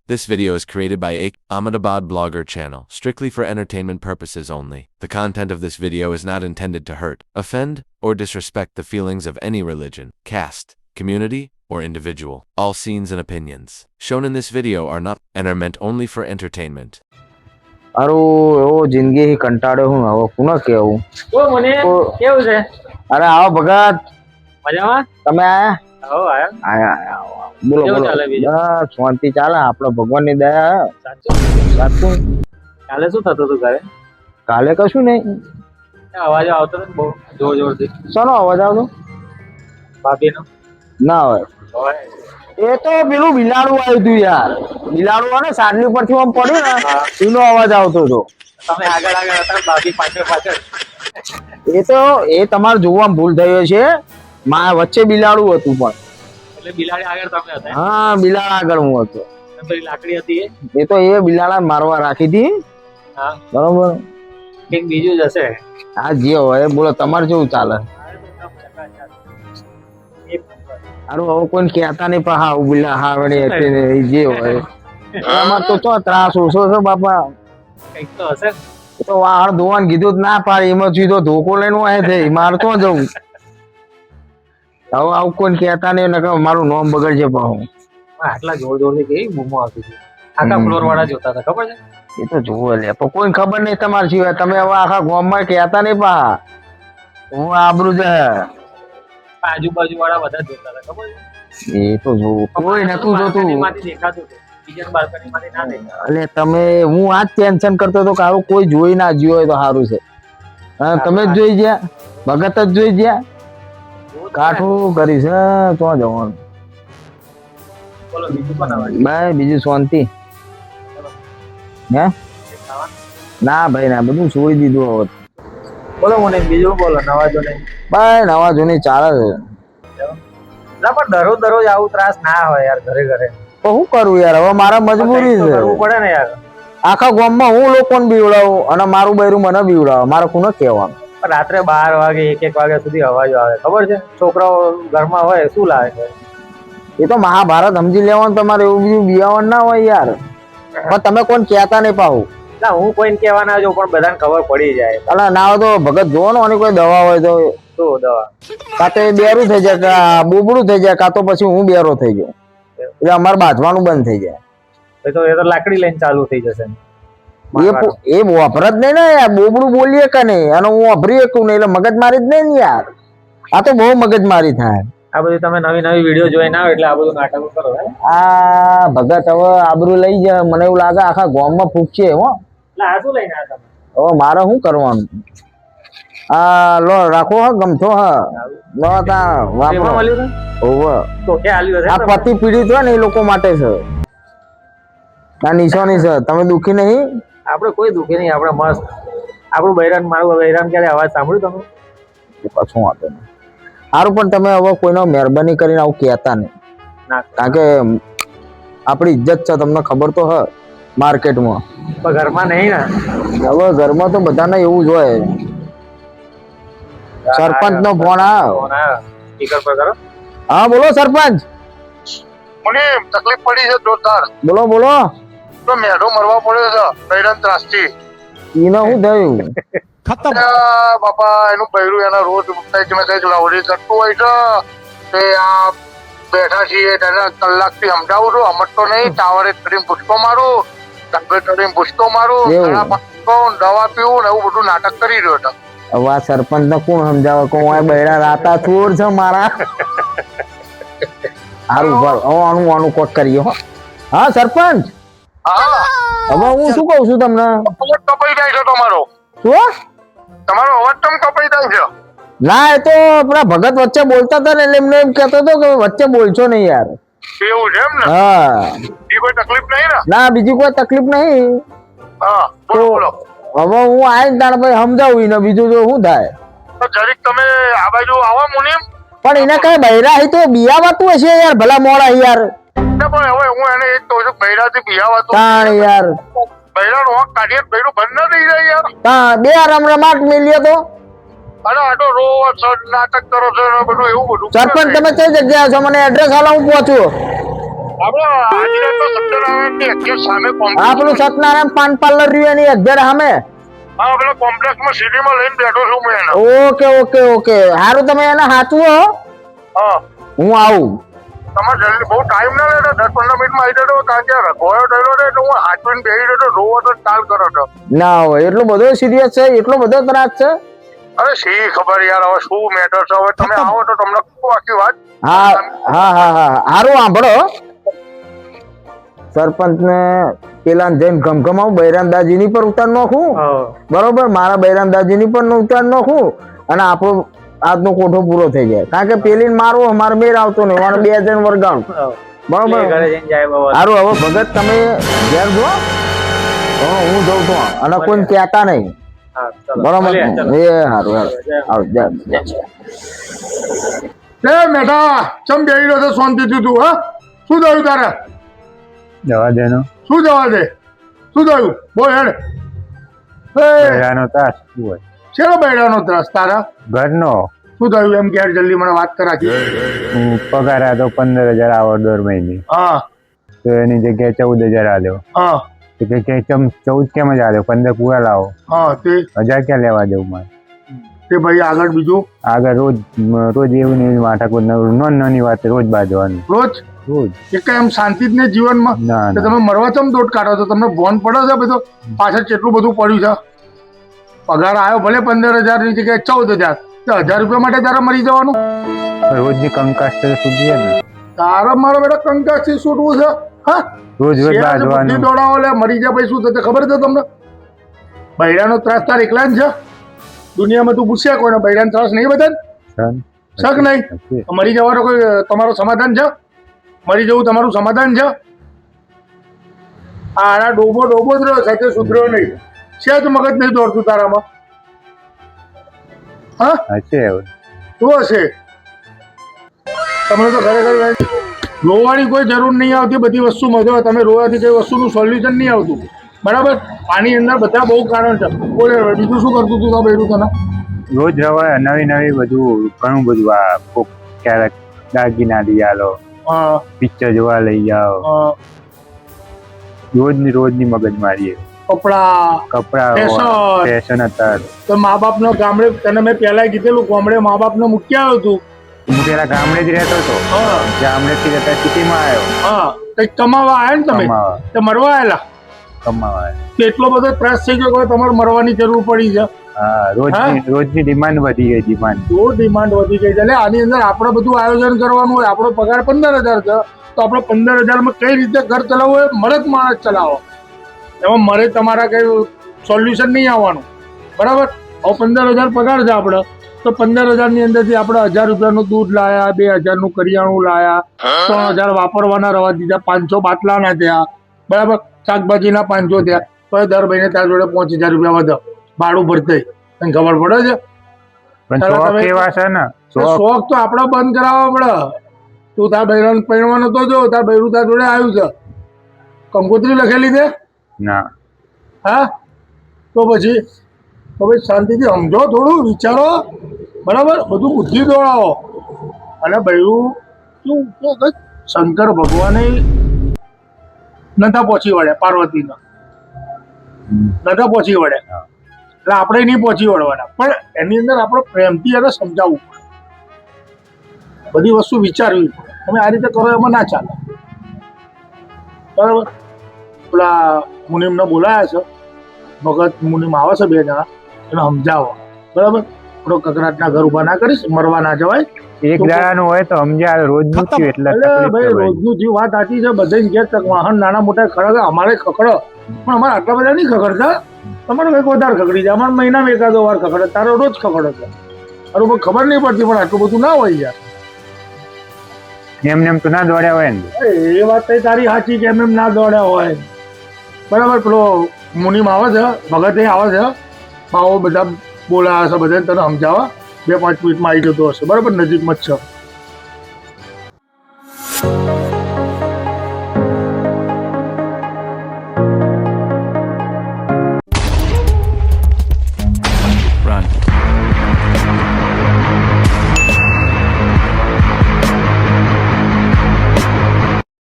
This video is created by a Ahmedabad blogger channel, strictly for entertainment purposes only. The content of this video is not intended to hurt, offend, or disrespect the feelings of any religion, caste, community, or individual. All scenes and opinions shown in this video are not and are meant only for entertainment. અરે એવો જિંદગી કંટાળ્યો હું હવે કોને કેવું મને કેવું છે? અરે આવો ભગત મજામાં તમે આયા હો આયા બોલો કેવું બોલો ચાલે બીજું? બસ શાંતિ ચાલે આપણો ભગવાનની દયા સાચું સાચું કાલે શું થતું હતું ઘરે? કાલે કશું નહીં અવાજ આવતો હતો ને બહુ જોર જોરથી શાનો અવાજ આવતો ભાભીનો ના હોય એ તો પેલું બિલાડું આવ્યું હતું યાર બિલાડું હોય ને સાડલી પરથી આમ પડ્યું ને એનો અવાજ આવતો હતો તમે આગળ આગળ હતા ભાભી પાછળ પાછળ એ તો એ તમારે જોવામાં ભૂલ થઈ છે મારા વચ્ચે બિલાડું હતું પણ એટલે બિલાડી આગળ તમે હતા હા બિલાડા આગળ હું હતો એમ? પેલી લાકડી હતી એ તો એ બિલાડા મારવા રાખી હતી હા બરોબર કંઈક બીજું જ હશે. આ જે હોય બોલો તમારે કેવું ચાલે સારું હવે કોઈ કહેતા નહીં પણ હા બિલા હાવડી હતી ને એ જે હોય એમાં તો ત્રાસ ઓછો છે બાપા કંઈક તો હશે. એ તો વાળ ધોવાનું કીધું જ ના પાડે એમાં સીધો ધોકો લઈને વાય થઈ મારે તો જવું હવે આવું કોઈ કહેતા નહીં ને મારું નામ બગડશે પણ આટલા જોર જોરથી કેવી બૂમો આવતી હતી આખા ફ્લોર વાળા જોતા હતા ખબર છે? એ તો જોવે લે પણ કોઈ ખબર નહીં તમારે સિવાય તમે હવે આખા ગામમાં કહેતા નહીં પા હું આબરું છે આજુબાજુ વાળા બધા જ જોતા હતા ખબર છે? એ તો જોવું કોઈ નતું જોતું બાલ્કનીમાંથી દેખાતું હતું બીજા બાલ્કનીમાંથી ના દેખાતું. એટલે તમે હું આ જ ટેન્શન કરતો હતો કે આવું કોઈ જોઈ ના જ્યું હોય તો સારું છે હા તમે જ જોઈ ગયા ભગત જ જોઈ ગયા કાઠું કરી છે તો જવાનું બોલો બીજું પણ આવે ભાઈ બીજું શાંતિ હે ના ભાઈ ના બધું છોડી દીધું હવે બોલો મને બીજું બોલો નવા જો નહીં. ભાઈ નવા જૂની ચાલે છે ના પણ દરરોજ દરરોજ આવું ત્રાસ ના હોય યાર ઘરે ઘરે તો શું કરું યાર હવે મારા મજબૂરી કંઈક તો છે કરવું પડે ને યાર. આખા ગામમાં હું લોકોને બીવડાવું અને મારું બૈરું મને બીવડાવે મારે કોને કહેવાનું પણ રાત્રે 12 વાગે 1 વાગ્યા સુધી અવાજો આવે ખબર છે? છોકરાઓ ઘરમાં હોય શું લાગે છે? એ તો મહાભારત સમજી લેવાનું તમારે એવું બીજું બિયાવણ ના હોય યાર પણ તમે કોણ કહેતા નહીં પાહું ના હું કોઈને કહેવા ના જાઉં પણ બધાને ખબર પડી જાય. અલા ના હોય તો ભગત જોવો ને આની કોઈ દવા હોય તો શું દવા? કાં તો એ બેરું થઈ જાય કાં બોબડું થઈ જાય કાં તો પછી હું બેરો થઈ જાઉં એટલે અમારે બાંધવાનું બંધ થઈ જાય એ તો લાકડી લઈને ચાલુ થઈ જશે. એ વાપર જ નહીં ને યાર બોબડું બોલીએ કે નહીં અને હું વાપરી શકું નહીં એટલે મગજ મારી જ નહીં ને યાર આ તો બહુ મગજ મારી થાય આ બધું તમે નવી નવી વિડીયો જોઈને આવો એટલે આ બધું નાટકો કરો હે? આ ભગત હવે આબરૂ લઈ જાય મને એવું લાગે આખા ગામમાં ફૂંકશે હો એટલે આ શું લઈને આવ્યા તમે? હવે મારે શું કરવાનું આ લો રાખો હા ગમતો હા લો તા વાપરો એમાં મળ્યું ને? ઓવે તો કે આલ્યું હશે આ ને તમને? પતિ પીડિત હોય ને એ લોકો માટે છે આ નિશાની છે તમે દુખી નહીં આપણે કોઈ દુખી નહીં આપણે મસ્ત આપણું બૈરાન મારું બૈરાન ક્યારે અવાજ સાંભળ્યું તમે? પાછું વાંધો નહીં સારું પણ તમે હવે કોઈનો મહેરબાની કરીને આવું કહેતા નહીં ના કારણ કે આપણી ઇજ્જત છે તમને ખબર તો હ માર્કેટમાં પણ ઘરમાં નહીં ને. હવે ઘરમાં તો બધાને એવું જ હોય સરપંચ નો ફોન આવ્યો ફોન આવ્યો. સ્પીકર પર કરો. હા બોલો સરપંચ મને તકલીફ પડી છે જોરદાર બોલો બોલો તો મેઢો મરવા પડ્યો છે બૈરન ત્રાસથી એને શું થયું બાપા એનું બૈરું એના રોજ કઈક ને કઈક લાવડી કરતું હોય છે તે આ બેઠા છીએ તેને કલાકથી સમજાવું છું સમજતો નહીં ટાવરે ચડીને ભૂસકો મારું ડાબે ચડીને ભૂસકો મારું એવું? ઘણા પાકો દવા પીવું ને એવું બધું નાટક કરી રહ્યો હતો હવે આ સરપંચ ને કોણ સમજાવે કે હું આ બૈરા રાતા ચોર છે મારા સારું ભાઈ હવે આનું કોક કરીએ હો હા સરપંચ હા હવે હું શું કઉ છું તમને અવાજ કપાઈ જાય છે તમારો શું તમારો અવાજ કેમ કપાઈ જાય છે ના એ તો પેલા ભગત વચ્ચે બોલતા હતા ને એટલે એમને એમ કહેતો હતો કે વચ્ચે બોલશો નહીં યાર એવું છે એમ ને હા બીજી કોઈ તકલીફ નહીં ને ના બીજી કોઈ તકલીફ નહીં હા બોલો બોલો હવે હું આવીને તાણ ભાઈ સમજાવું એને બીજું જો શું થાય તો જરીક તમે આ બાજુ આવો મુનિમ પણ એને કઈ બૈરા તો બિયાવાતું હશે યાર ભલા મોડા યાર પણ હવે હું એને એક કહું છું બૈરાથી બિહાવાતું તાણ યાર બૈરાનો હોક કાઢીએ તો બૈરું બંધ ના થઈ જાય યાર તાણ બે રમરમાટ મેલ્યો તો અરે આટો રોજ નાટક કરો છો ને બધું એવું બધું સરપંચ તમે કઈ જગ્યાએ છો મને એડ્રેસ હાલો હું પહોંચું આપણે આજે તો સત્યનારાયણની exit સામે આ પેલું સત્યનારાયણ પાન પાર્લર રહ્યું એની એક્ઝેક્ટ સામે. હા પેલા કોમ્પ્લેક્સમાં સીડીમાં લઈને બેઠો છું હું એને. ઓકે ઓકે ઓકે સારું, તમે એને હાચવો. હા હું આવું. તમારે જલ્દી બહુ ટાઈમ ના લેતો 10-15 મિનિટમાં આવી જતો કારણ કે ગોયો થયેલો ને એટલે હું હાચવીને બેસી રહ્યો રોવો તો ચાલ કરો છો. ના હોય એટલો બધો સિરિયસ છે, એટલો બધો ત્રાસ છે. અરે શી ખબર યાર હવે શું મેટર છે. હવે તમે આવો તો તમને કહું આખી વાત. હા હા હા હા સારું સાંભળો, સરપંચ ને પેલા જઈને ગમગમાવું બૈરામદાસજીની પર ઉતાર નાખું, બરોબર, મારા બૈરામદાસજીની પર ઉતાર નાખું અને આપણો આજનો કોઠો પૂરો થઈ જાય. કારણ કે પેલી મારો અમારે મેર આવતો નહીં, મારે 2 જણ વર્ગાવું, બરોબર. સારું હવે ભગત તમે ઘેર જો, હું જઉં છું અને કોઈ કહેતા નહીં, બરોબર. એ સારું મેઠા ચમ બેહી રહ્યો છે શાંતિથી તું? હા શું થયું તારે? જવા દેનો. શું જવા દે? શું થયું બોલ હેડ. બૈરાનો ત્રાસ શું હોય? શેનો બૈરાનો ત્રાસ તારા? ઘરનો. શું થયું એમ કે જલ્દી મને વાત કરાતી. હું પગાર હતો 15,000 આવો દર મહિને. હા તો એની જગ્યાએ 14,000 આલ્યો. હા તો કે 14 કેમ જ આલ્યો? 15 પૂરા લાવો. હા તે 1000 ક્યાં લેવા દેવું મારે? તે ભાઈ આગળ બીજું? આગળ રોજ એવું ને માથાકૂટ નાની વાત રોજ બાંધવાનું. રોજ એક એમ શાંતિ જ નહીં જીવનમાં? ના તો તમે મરવા ચમ દોટ કાઢો છો? તમને ફોન પડે છે બધો પાછળ કેટલું બધું પડ્યું છે? પગાર આવ્યો ભલે 15,000 ની જગ્યાએ 14,000, તો 1,000 રૂપિયા માટે તારે મરી જવાનું? રોજની કંકાસ તો સુધીએ ને. તારા મારા બેટા કંકાસ થી છૂટવું છે? હા રોજ બાંધવાનું. દોડાવો લે મરી જાય પછી શું થશે ખબર છે તમને? બૈરાનો ત્રાસ તાર એકલા જ છે? દુનિયામાં તું પૂછ્યા કોઈને બૈરાનો ત્રાસ નહીં બધાને? શક નહીં? મરી જવાનો કોઈ તમારો સમાધાન છે? મરી જવું તમારું સમાધાન છે? આના ડોબો જ રહ્યો સાથે સુધર્યો નહીં. છે જ મગજ નહીં દોડતું તારામાં? હા હશે શું હશે? તમને તો ખરેખર રોવાની કોઈ જરૂર નહીં આવતી. બધી વસ્તુમાં જો તમે રોવાથી કઈ વસ્તુનું સોલ્યુશન નહીં આવતું, બરાબર? આની અંદર બધા બહુ કારણ છે. બોલે બીજું શું કરતું તું બૈરું તને? રોજ રવાય નવી બધું ઘણું બધું. આ ક્યારેક દાગીના લઈ આલો, પિક્ચર જોવા લઈ જાઓ, રોજની મગજ મારીએ. કપડા ફેશન હતા. તો મા બાપ નો ગામડે તને મેં પેલા કીધેલું ગામડે મા બાપ નો મૂક્યા હતું. હું પેલા ગામડે જ રહેતો હતો, ગામડે થી જતા સિટીમાં આવ્યો. હા કઈક કમાવા આવ્યા ને તમે? તો મરવા આવેલા? કમાવા એટલો બધો ત્રાસ થઈ ગયો કે તમારે મરવાની જરૂર પડી છે. રોજની ડિમાન્ડ વધી ગઈ. ડિમાન્ડ વધી ગઈ છે. એટલે આની અંદર આપણે બધું આયોજન કરવાનું હોય. આપણો પગાર 15,000 છે તો આપણે 15,000 માં કઈ રીતે ઘર ચલાવવું હોય મરદ માણસ ચલાવો. એમાં મારે તમારા કઈ સોલ્યુશન નહીં આવવાનું, બરાબર? હવે 15,000 પગાર છે આપણે, તો 15,000 ની અંદર થી આપણે 1,000 રૂપિયાનું દૂધ લાયા, 2,000 નું કરિયાણું લાયા, 3,000 વાપરવાના રવા દીધા, 500 બાટલાના થયા, બરાબર? શાકભાજીના 500 થયા, તો દર મહિને તાર જોડે 5,000 રૂપિયા વધે ભાડું ભરતે. તને ખબર પડે છે? શોખ તો આપડે બંધ કરાવવા પડે. તું તાર બૈરાન પહેરવાનો તો જો તાર બૈરું તાર જોડે આવ્યું છે, કંકોત્રી લખેલી છે ના? હા તો પછી શાંતિથી સમજો, થોડું વિચારો, બરાબર? બધું બુદ્ધિ દોડાવો. અને બૈરું શું શંકર ભગવાને નતા પહોંચી વળ્યા, પાર્વતીના નતા પહોંચી વળ્યા, એટલે આપણે નહીં પહોંચી વળવાના. પણ એની અંદર આપણે પ્રેમથી એને સમજાવવું પડે, બધી વસ્તુ વિચારવી પડે. તમે આ રીતે કરો એમાં ના ચાલે, બરાબર? પેલા મુનિમને બોલાયા છે, ભગત મુનિમ આવે છે 2 જણા, એને સમજાવો, બરાબર? થોડો કકરાટના ઘર ઉભા ના કરીશ, મરવા ના જવાય. એક દાડાનું હોય તો સમજ્યા, રોજનું થયું એટલે ભાઈ રોજનું થયું વાત સાચી છે. બધાને ઘેર વાહન નાના મોટા ખડે, અમારે ખકડો, પણ અમારે આટલા બધા નહીં ખકડતા. તમારે કંઈક વધારે ખકડી જાય, અમારે મહિનામાં એકાદો વાર ખકડે, તારો રોજ ખકડે છે. તારું કોઈ ખબર નહીં પડતી, પણ આટલું બધું ના હોય યાર. એમ તો ના દોડ્યા હોય ને. એ વાત તારી સાચી કે એમ ના દોડ્યા હોય, બરાબર? પેલો મુનિમ આવે છે, ભગત આવે છે, આવો બધા બોલાયા છે, બધા તને સમજાવવા 2-5 મિનિટમાં આવી જતો હશે, બરાબર? નજીકમાં જ છે.